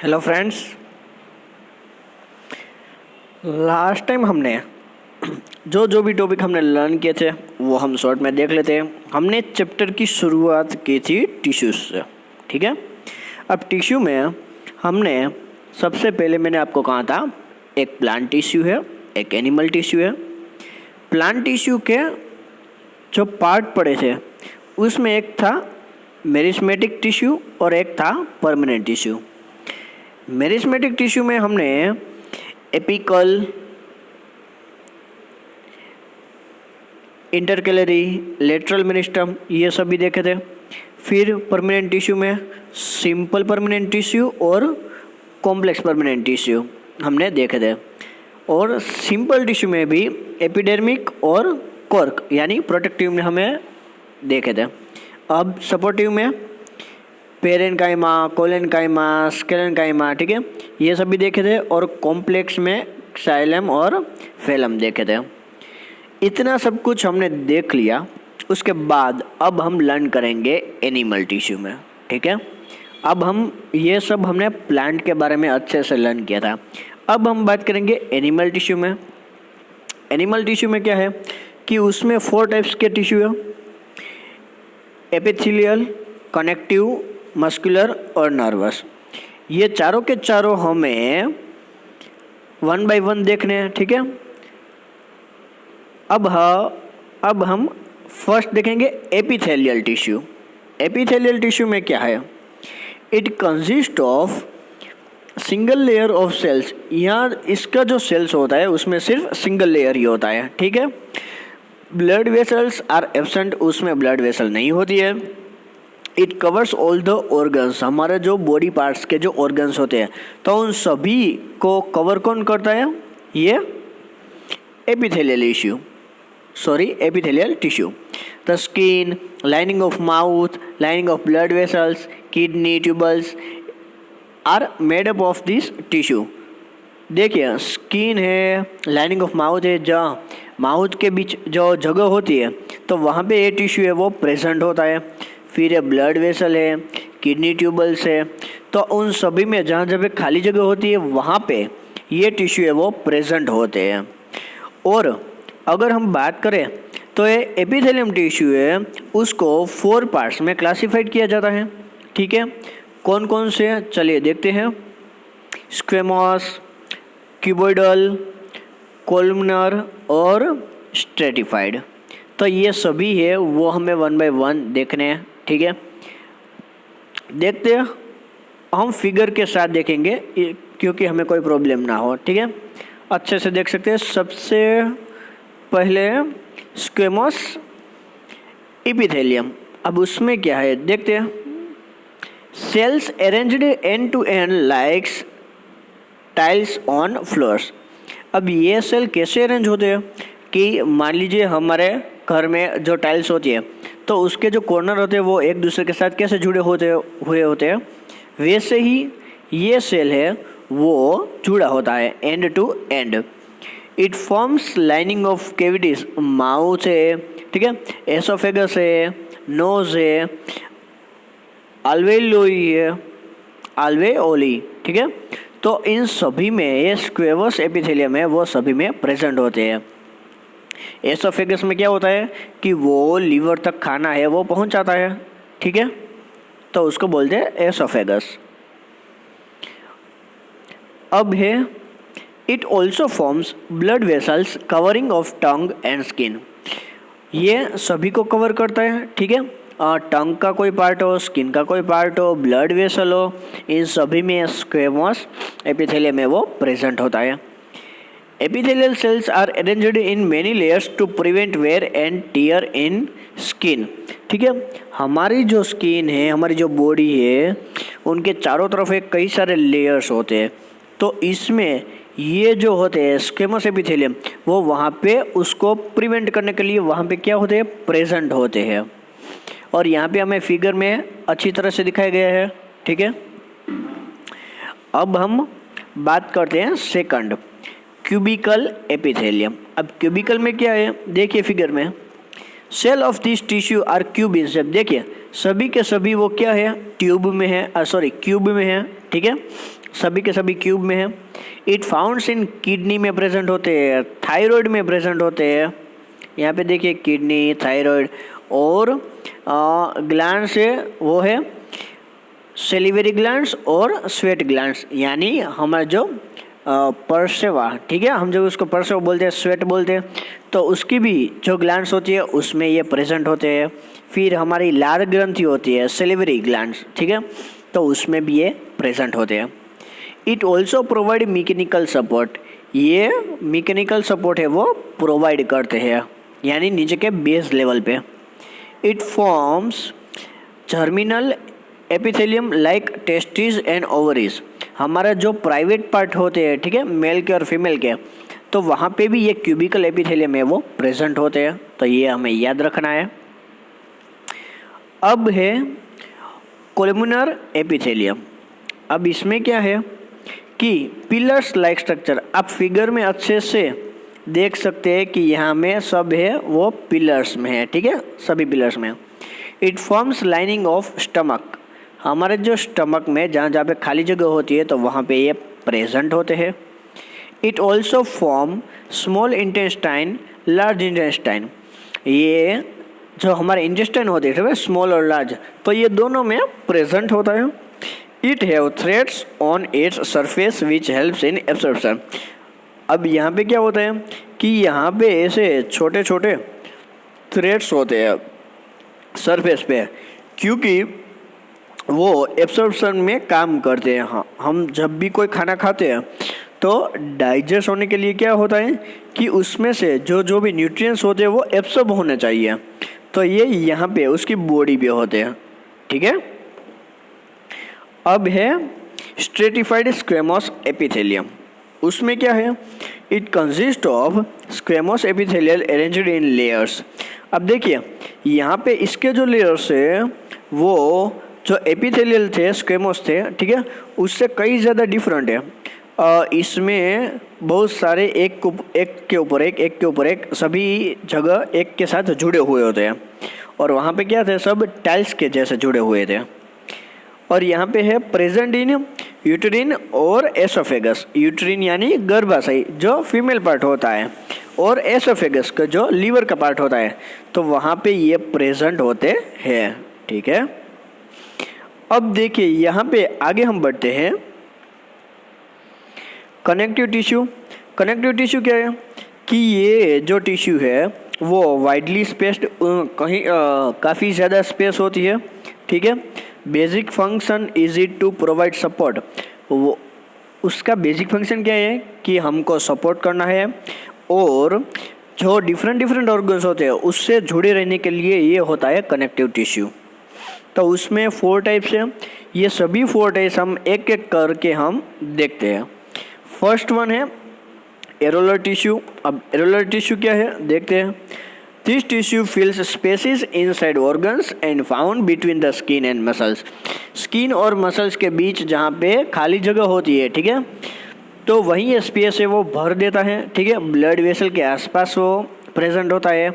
Hello friends, last time हमने जो भी टॉपिक हमने लर्न किए थे वो हम शॉर्ट में देख लेते हैं। हमने चैप्टर की शुरुआत की थी टिश्यूज से, ठीक है। अब टिश्यू में हमने सबसे पहले मैंने आपको कहा था एक प्लांट टिश्यू है, एक एनिमल टिश्यू है। प्लांट टिश्यू के जो पार्ट पड़े थे उसमें एक था मेरिस्मेटिक टिश्यू और एक था परमानेंट टिश्यू। मेरिस्मेटिक टिश्यू में हमने एपिकल, इंटरकैलरी, लेटरल मेरिस्टम ये सभी देखे थे। फिर परमानेंट टिश्यू में सिंपल परमानेंट टिश्यू और कॉम्प्लेक्स परमानेंट टिश्यू हमने देखे थे। और सिंपल टिश्यू में भी एपिडर्मिक और कॉर्क यानी प्रोटेक्टिव में हमें देखे थे। अब सपोर्टिव में पेरेन्काइमा, कोलेनकाइमा, स्केलेनकाइमा, ठीक है, ये सभी देखे थे। और कॉम्प्लेक्स में साइलम और फेलम देखे थे। इतना सब कुछ हमने देख लिया। उसके बाद अब हम लर्न करेंगे एनिमल टिश्यू में, ठीक है। अब हम ये सब हमने प्लांट के बारे में अच्छे से लर्न किया था। अब हम बात करेंगे एनिमल टिश्यू में। एनिमल टिश्यू में क्या है कि उसमें 4 टाइप्स के टिश्यू है, एपिथेलियल, कनेक्टिव, मस्कुलर और नर्वस। ये चारों के चारों हमें 1 बाय 1 देखने हैं, ठीक है। अब हम फर्स्ट देखेंगे एपिथेलियल टिश्यू। एपिथेलियल टिश्यू में क्या है? It consist of single layer of cells. यहाँ इसका जो सेल्स होता है उसमें सिर्फ सिंगल लेयर ही होता है, ठीक है। ब्लड वेसल्स आर एब्सेंट, उसमें ब्लड वेसल नहीं होती है। It covers all the organs, हमारे जो बॉडी पार्ट्स के जो ऑर्गन्स होते हैं तो उन सभी को कवर कौन करता है? ये epithelial tissue. The skin, lining of mouth, lining of blood vessels, kidney, tubules are made up of this tissue. देखिए, स्किन है, लाइनिंग ऑफ माउथ है, जहाँ माउथ के बीच जो जगह होती है तो वहाँ पे ये टिश्यू है वो प्रेजेंट होता है। फिर ब्लड वेसल है, किडनी ट्यूबल्स है, तो उन सभी में जहाँ जब खाली जगह होती है वहाँ पे ये टिश्यू है वो प्रेजेंट होते हैं। और अगर हम बात करें तो ये एपिथेलियम टिश्यू है उसको 4 पार्ट्स में क्लासिफाइड किया जाता है, ठीक है। कौन कौन से? चलिए देखते हैं। स्क्वेमस, क्यूबॉइडल, कोलमनर और स्ट्रेटिफाइड। तो ये सभी है वो हमें 1 बाय 1 देखने हैं, ठीक है। देखते हैं, हम फिगर के साथ देखेंगे क्योंकि हमें कोई प्रॉब्लम ना हो, ठीक है। अच्छे से देख सकते हैं। सबसे पहले स्क्वेमस एपिथेलियम। अब उसमें क्या है देखते हैं। Cells arranged end to end likes tiles on floors. अब ये सेल कैसे अरेंज होते हैं कि मान लीजिए हमारे घर में जो टाइल्स होती है तो उसके जो कॉर्नर होते हैं वो एक दूसरे के साथ कैसे जुड़े हुए होते हैं, वैसे ही ये सेल है वो जुड़ा होता है end to end. It forms lining of cavities, mouth है, ठीक है, एसोफेगस है, नोज है, अल्वेओली, ठीक है। तो इन सभी में ये स्क्वेमस एपिथेलियम है वो सभी में प्रेजेंट होते हैं। एसोफेगस में क्या होता है कि वो लीवर तक खाना है वो पहुंचाता है, ठीक है, तो उसको बोलते हैं एसोफेगस। अब है it also forms blood vessels covering of tongue and skin. ये सभी को कवर करता है, ठीक है। टंग का कोई पार्ट हो, स्किन का कोई पार्ट हो, ब्लड वेसल हो, इन सभी में स्क्वेमस एपिथेलियम में वो प्रेजेंट होता है। Epithelial cells are arranged in many layers to prevent wear and tear in skin, ठीक है। हमारी जो स्किन है, हमारी जो बॉडी है, उनके चारों तरफ एक कई सारे लेयर्स होते हैं। तो इसमें ये जो होते हैं स्क्वेमस एपिथेलियम वो वहाँ पे उसको प्रिवेंट करने के लिए वहाँ पे क्या होते हैं? प्रेजेंट होते हैं। और यहाँ पे हमें फिगर में अच्छी तरह से दिखाया गया है, ठीक है। अब हम बात करते हैं सेकंड, क्यूबिकल एपिथेलियम। अब क्यूबिकल में क्या है देखिए फिगर में, cell of this tissue are cube in shape. देखिए सभी के सभी वो क्या है, ट्यूब में है, क्यूब में है, ठीक है, सभी के सभी क्यूब में है। इट फाउंड्स इन किडनी में प्रेजेंट होते हैं, थायराइड में प्रेजेंट होते हैं। यहाँ पे देखिए किडनी, थायराइड और ग्लैंड्स है वो है सेलिवरी ग्लैंड्स और स्वेट ग्लैंड्स, यानी हमारा जो परसेवा, ठीक है, हम जब उसको परसेवा बोलते हैं, स्वेट बोलते हैं, तो उसकी भी जो ग्लैंड्स होती है उसमें ये प्रेजेंट होते हैं। फिर हमारी लार ग्रंथि होती है सेलिवरी ग्लैंड्स, ठीक है, तो उसमें भी ये प्रेजेंट होते हैं। It also provide mechanical support, ये मैकेनिकल सपोर्ट है वो प्रोवाइड करते हैं, यानी नीचे के बेस लेवल पे। It forms germinal epithelium like testis and ovaries, हमारा जो प्राइवेट पार्ट होते हैं, ठीक है, मेल के और फीमेल के, तो वहाँ पे भी ये क्यूबिकल एपिथेलियम है वो प्रेजेंट होते हैं, तो ये हमें याद रखना है। अब है कोलुमिनर एपिथेलियम। अब इसमें क्या है कि पिलर्स लाइक स्ट्रक्चर, आप फिगर में अच्छे से देख सकते हैं कि यहाँ में सब है वो पिलर्स में है, ठीक है, सभी पिलर्स में। It forms lining of stomach, हमारे जो स्टमक में जहाँ जहाँ पे खाली जगह होती है तो वहाँ पे ये प्रेजेंट होते हैं। It also form small intestine, large intestine, ये जो हमारे इंटेस्टाइन होते हैं स्मॉल और लार्ज, तो ये दोनों में प्रेजेंट होता है। It have threads on its surface which helps in absorption. अब यहाँ पे क्या होता है कि यहाँ पे ऐसे छोटे छोटे थ्रेड्स होते हैं सरफेस पे, क्योंकि वो एब्जॉर्प्शन में काम करते हैं। हाँ, हम जब भी कोई खाना खाते हैं तो डाइजेस्ट होने के लिए क्या होता है कि उसमें से जो भी न्यूट्रिएंट्स होते हैं वो एब्सॉर्ब होने चाहिए, तो ये यहाँ पे उसकी बॉडी पे होते हैं, ठीक है। अब है स्ट्रेटिफाइड स्क्वेमोस एपिथेलियम, उसमें क्या है, it consist of squamous epithelial arranged in layers. अब देखिए यहाँ पे इसके जो लेयर्स है वो जो एपिथेलियल थे, स्क्वेमोस थे, ठीक है, उससे कई ज़्यादा डिफरेंट है। इसमें बहुत सारे एक के ऊपर एक सभी जगह एक के साथ जुड़े हुए होते हैं, और वहाँ पे क्या थे, सब टाइल्स के जैसे जुड़े हुए थे। और यहाँ पे है प्रेजेंट इन यूटेरिन और एसोफेगस, यूटेरिन यानी गर्भाशय जो फीमेल पार्ट होता है, और एसोफेगस का जो लीवर का पार्ट होता है, तो वहाँ पे ये प्रेजेंट होते हैं, ठीक है। अब देखिए यहाँ पे आगे हम बढ़ते हैं। कनेक्टिव टिश्यू, कनेक्टिव टिश्यू क्या है कि ये जो टिश्यू है वो वाइडली स्पेस्ड, कहीं काफ़ी ज़्यादा स्पेस होती है, ठीक है। Basic function is it to provide support, वो उसका बेसिक फंक्शन क्या है कि हमको सपोर्ट करना है, और जो डिफरेंट ऑर्गन्स होते हैं उससे जुड़े रहने के लिए ये होता है कनेक्टिव टिश्यू। तो उसमें 4 टाइप्स हैं, ये सभी 4 टाइप्स हम एक एक करके हम देखते हैं। फर्स्ट वन है एरोलर टिश्यू। अब एरोलर टिश्यू क्या है देखते हैं। This tissue fills spaces inside organs and found between the skin and muscles, skin और मसल्स के बीच जहाँ पे खाली जगह होती है, ठीक है, तो वहीं ये स्पेस है वो भर देता है, ठीक है। ब्लड वेसल के आसपास वो प्रेजेंट होता है,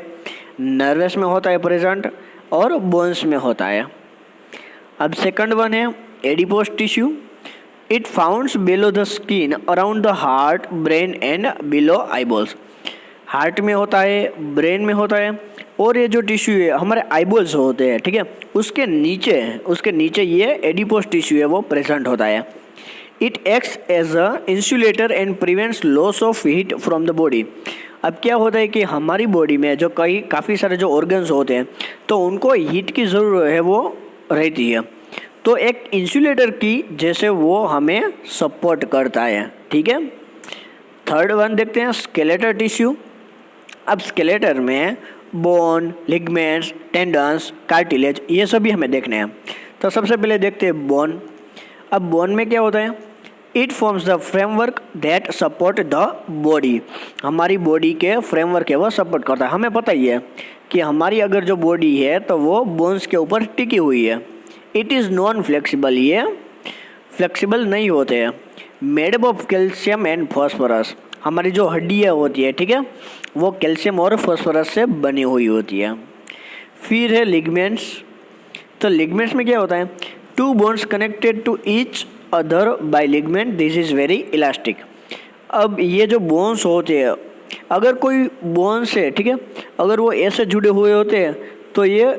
नर्वस में होता है प्रेजेंट, और बोन्स में होता है। अब सेकंड वन है adipose tissue. It founts below the skin around the heart, brain and below eyeballs, heart में होता है, ब्रेन में होता है, और ये जो टिश्यू है हमारे आईबॉल्स होते हैं, ठीक है, उसके नीचे ये एडिपोस टिश्यू है वो प्रेजेंट होता है। It acts as a insulator and prevents loss of heat from the body. अब क्या होता है कि हमारी बॉडी में जो काफ़ी सारे जो ऑर्गन्स होते हैं तो उनको हीट की ज़रूरत है वो रहती है, तो एक इंसुलेटर की जैसे वो हमें सपोर्ट करता है, ठीक है। थर्ड वन देखते हैं स्केलेटल टिश्यू। अब स्केलेटर में बोन, लिगमेंट्स, टेंडन्स, कार्टिलेज ये सभी हमें देखने हैं। तो सबसे पहले देखते हैं बोन। अब बोन में क्या होता है, it forms the framework that support the body, हमारी बॉडी के फ्रेमवर्क है वो सपोर्ट करता है। हमें पता ही है कि हमारी अगर जो बॉडी है तो वो बोन्स के ऊपर टिकी हुई है। इट इज़ नॉन फ्लेक्सिबल, ये फ्लेक्सिबल नहीं होते हैं। Made up of calcium and phosphorus, हमारी जो हड्डियाँ होती है, ठीक है, वो कैल्शियम और फॉस्फोरस से बनी हुई होती है। फिर है लिगमेंट्स। तो लिगमेंट्स में क्या होता है, two bones connected to each other by ligament, this is very elastic. अब ये जो बोन्स होते हैं, अगर कोई बोन्स है, ठीक है, अगर वो ऐसे जुड़े हुए होते हैं तो ये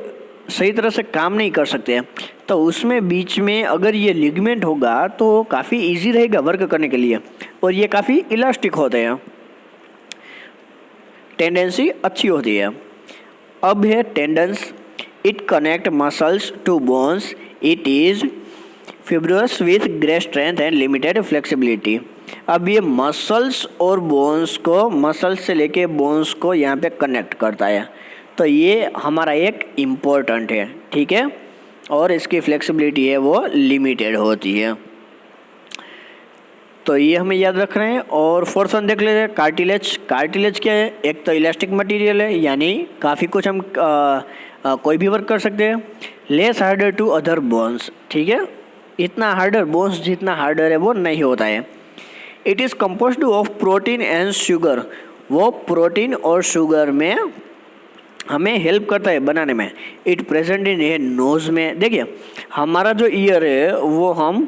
सही तरह से काम नहीं कर सकते हैं। तो उसमें बीच में अगर ये लिगमेंट होगा तो काफ़ी इजी रहेगा वर्क करने के लिए, और ये काफ़ी इलास्टिक होते हैं, टेंडेंसी अच्छी होती है। अब है tendons, it connect muscles to bones, it is fibrous with great strength and limited flexibility. अब ये मसल्स और बोन्स को, मसल्स से लेके बोन्स को यहाँ पे कनेक्ट करता है, तो ये हमारा एक इम्पोर्टेंट है, ठीक है, और इसकी फ्लेक्सिबिलिटी है वो लिमिटेड होती है। तो ये हमें याद रखना है। और फोर्थ वन देख लेते हैं, कार्टिलेज। कार्टिलेज क्या है, एक तो इलास्टिक मटेरियल है, यानी काफ़ी कुछ हम कोई भी वर्क कर सकते हैं। Less harder to other bones, ठीक है, इतना हार्डर बोन्स जितना हार्डर है वो नहीं होता है। It is composed of protein and sugar, वो प्रोटीन और शुगर में हमें हेल्प करता है बनाने में। It present in a nose में, देखिए हमारा जो ईयर है वो हम,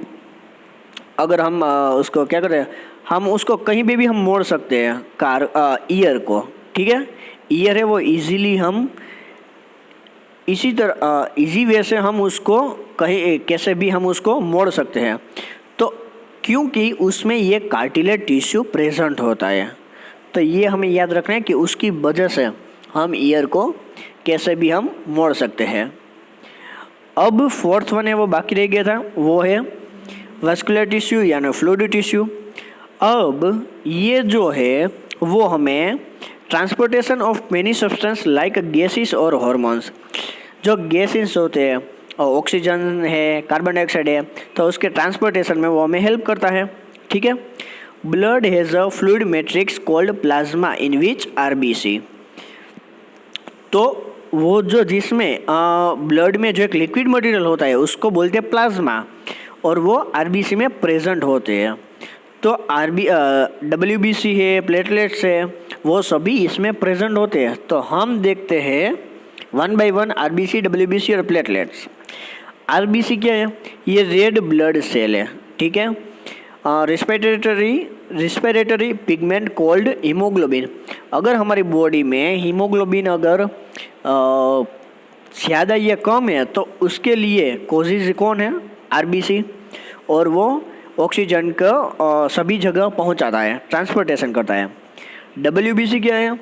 अगर हम उसको क्या करते हैं, हम उसको कहीं भी हम मोड़ सकते हैं ईयर को, ठीक है, ईयर है वो इजीली हम इसी तरह इजी वे से हम उसको कहीं कैसे भी हम उसको मोड़ सकते हैं। तो क्योंकि उसमें ये कार्टिलेज टिश्यू प्रेजेंट होता है, तो ये हमें याद रखना है कि उसकी वजह से हम ईयर को कैसे भी हम मोड़ सकते हैं। अब फोर्थ वन है वो बाकी रह गया था, वो है वैस्कुलर टिश्यू यानी फ्लूइड टिश्यू। अब ये जो है वो हमें transportation of many substance like gases और हार्मोन्स, जो गैसेस होते हैं, ऑक्सीजन है, कार्बन डाइऑक्साइड है, तो उसके ट्रांसपोर्टेशन में वो हमें हेल्प करता है, ठीक है। Blood has a fluid matrix called plasma in which RBC, तो वो जो जिसमें ब्लड में जो एक लिक्विड मटेरियल होता है उसको बोलते हैं प्लाज्मा, और वो आरबीसी में प्रेजेंट होते हैं। तो डब्ल्यूबीसी है, प्लेटलेट्स है, वो सभी इसमें प्रेजेंट होते हैं। तो हम देखते हैं one by one RBC, WBC और प्लेटलेट्स। आरबीसी क्या है, ये रेड ब्लड सेल है, ठीक है। रिस्पिरेटरी पिगमेंट कॉल्ड हीमोग्लोबिन, अगर हमारी बॉडी में हीमोग्लोबिन अगर ज़्यादा या कम है तो उसके लिए कोजिज कौन है, आरबीसी, और वो ऑक्सीजन को सभी जगह पहुंचाता है, ट्रांसपोर्टेशन करता है। डब्ल्यूबीसी क्या है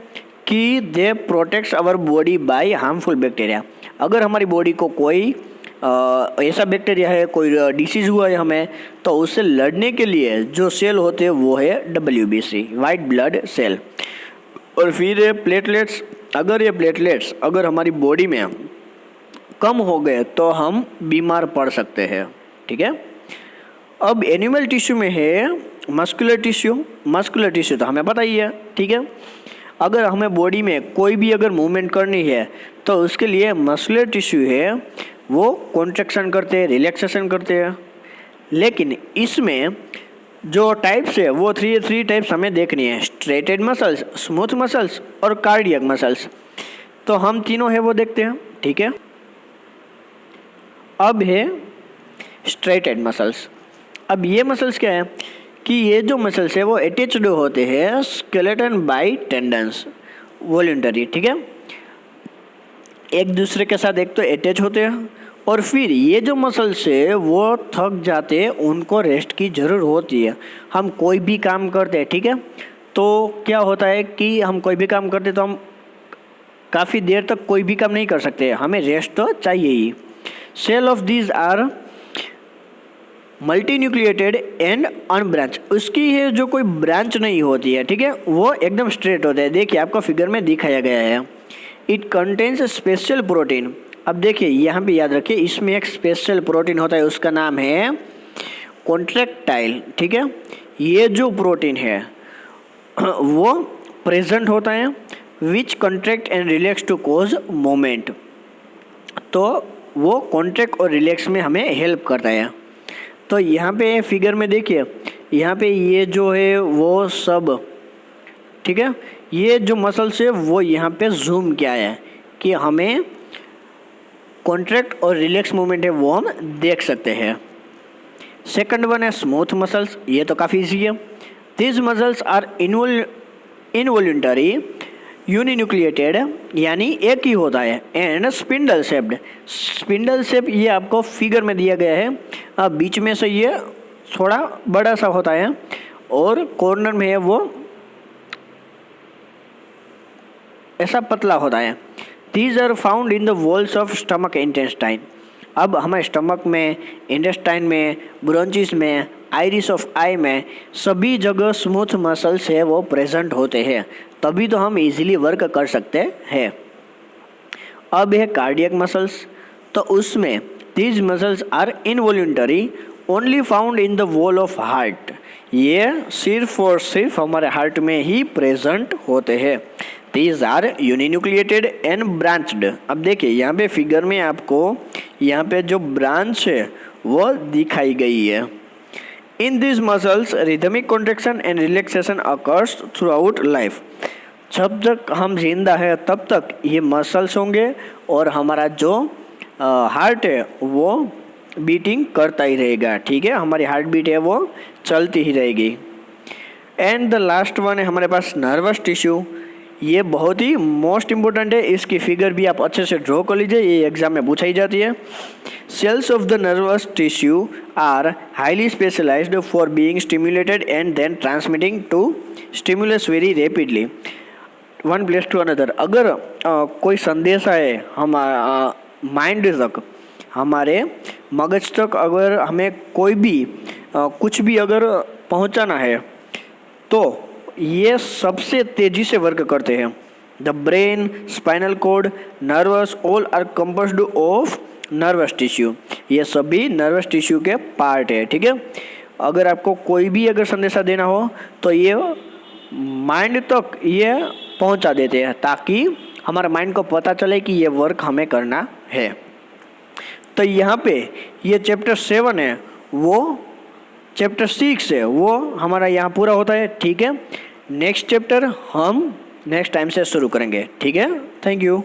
कि they protects our body by harmful bacteria, अगर हमारी बॉडी को कोई ऐसा बैक्टीरिया है, कोई डिसीज़ हुआ है हमें, तो उससे लड़ने के लिए जो सेल होते हैं वो है डब्ल्यूबीसी, वाइट ब्लड सेल। और फिर है प्लेटलेट्स, अगर ये प्लेटलेट्स अगर हमारी बॉडी में कम हो गए तो हम बीमार पड़ सकते हैं, ठीक है। अब एनिमल टिश्यू में है मस्कुलर टिश्यू। मस्कुलर टिश्यू तो हमें पता ही है, ठीक है, अगर हमें बॉडी में कोई भी अगर मूवमेंट करनी है तो उसके लिए मस्कुलर टिश्यू है वो कॉन्ट्रैक्शन करते हैं, रिलैक्सेशन करते हैं। लेकिन इसमें जो टाइप्स है वो थ्री टाइप्स हमें देखनी है, स्ट्रेटेड मसल्स, स्मूथ मसल्स और कार्डियक मसल्स। तो हम तीनों है वो देखते हैं, ठीक है। अब है स्ट्रेटेड मसल्स। अब ये मसल्स क्या है कि ये जो मसल्स है वो अटैच्ड होते हैं स्केलेटन बाय टेंडन्स, वॉलंटरी, ठीक है, एक दूसरे के साथ एक तो अटैच होते हैं, और फिर ये जो मसल्स है वो थक जाते हैं, उनको रेस्ट की ज़रूरत होती है। हम कोई भी काम करते हैं, ठीक है, तो क्या होता है कि हम कोई भी काम करते तो हम काफ़ी देर तक कोई भी काम नहीं कर सकते, हमें रेस्ट तो चाहिए ही। Cell of these are multi nucleated and unbranch, उसकी है जो कोई ब्रांच नहीं होती है, ठीक है, वो एकदम स्ट्रेट होता है। देखिए आपको फिगर में दिखाया गया है। इट कंटेन्स स्पेशल प्रोटीन, अब देखिए यहाँ पे याद रखिए इसमें एक स्पेशल प्रोटीन होता है, उसका नाम है कॉन्ट्रैक्टाइल, ठीक है। ये जो प्रोटीन है वो प्रेजेंट होता है which contract and relax to cause moment, तो वो कॉन्ट्रैक्ट और रिलैक्स में हमें हेल्प करता है। तो यहाँ पे फिगर में देखिए, यहाँ पे ये जो है वो सब, ठीक है, ये जो मसल्स है वो यहाँ पे जूम किया है कि हमें कॉन्ट्रैक्ट और रिलैक्स मूवमेंट है वो हम देख सकते हैं। सेकंड वन है स्मूथ मसल्स, ये तो काफ़ी ईजी है। These muscles are involuntary uninucleated, यानी एक ही होता है, and spindle shaped. Spindle shape ये आपको फिगर में दिया गया है, अब बीच में से ये थोड़ा बड़ा सा होता है और कॉर्नर में है वो ऐसा पतला होता है। These are found in the walls of stomach intestine. अब हमारे स्टमक में, इंटेस्टाइन में, ब्रोंचिस में, आइरिस ऑफ आई में सभी जगह स्मूथ मसल्स है वो प्रेजेंट होते हैं, तभी तो हम इजीली वर्क कर सकते हैं। अब है कार्डियक मसल्स, तो उसमें these muscles are involuntary only found in the wall of heart. ये सिर्फ और सिर्फ हमारे हार्ट में ही प्रेजेंट होते हैं। These are uninucleated and branched. अब देखिए यहाँ पे फिगर में आपको यहाँ पे जो ब्रांच है वो दिखाई गई है। In this muscles rhythmic contraction and relaxation occurs through out life. जब तक हम जिंदा है तब तक ये मसल्स होंगे और हमारा जो हार्ट है वो बीटिंग करता ही रहेगा, ठीक है, हमारी हार्ट बीट है वो चलती ही रहेगी। एंड द लास्ट वन है हमारे पास नर्वस टिश्यू। ये बहुत ही मोस्ट इम्पोर्टेंट है, इसकी फिगर भी आप अच्छे से ड्रॉ कर लीजिए, ये एग्जाम में पूछाई जाती है। Cells of the nervous tissue are highly specialised for being stimulated and then transmitting to stimulus very rapidly one place to another. अगर कोई संदेश है हमारा माइंड तक, हमारे मगज तक, अगर हमें कोई भी कुछ भी अगर पहुंचाना है तो ये सबसे तेजी से वर्क करते हैं। The brain, spinal cord, nerves all are composed of nervous tissue. ये सभी नर्वस टिश्यू के पार्ट है, ठीक है। अगर आपको कोई भी अगर संदेशा देना हो तो ये माइंड तक ये पहुंचा देते हैं, ताकि हमारे माइंड को पता चले कि ये वर्क हमें करना है। तो यहाँ पे ये चैप्टर 7 है, वो चैप्टर 6 है, वो हमारा यहाँ पूरा होता है, ठीक है। नेक्स्ट चैप्टर हम नेक्स्ट टाइम से शुरू करेंगे, ठीक है। Thank you.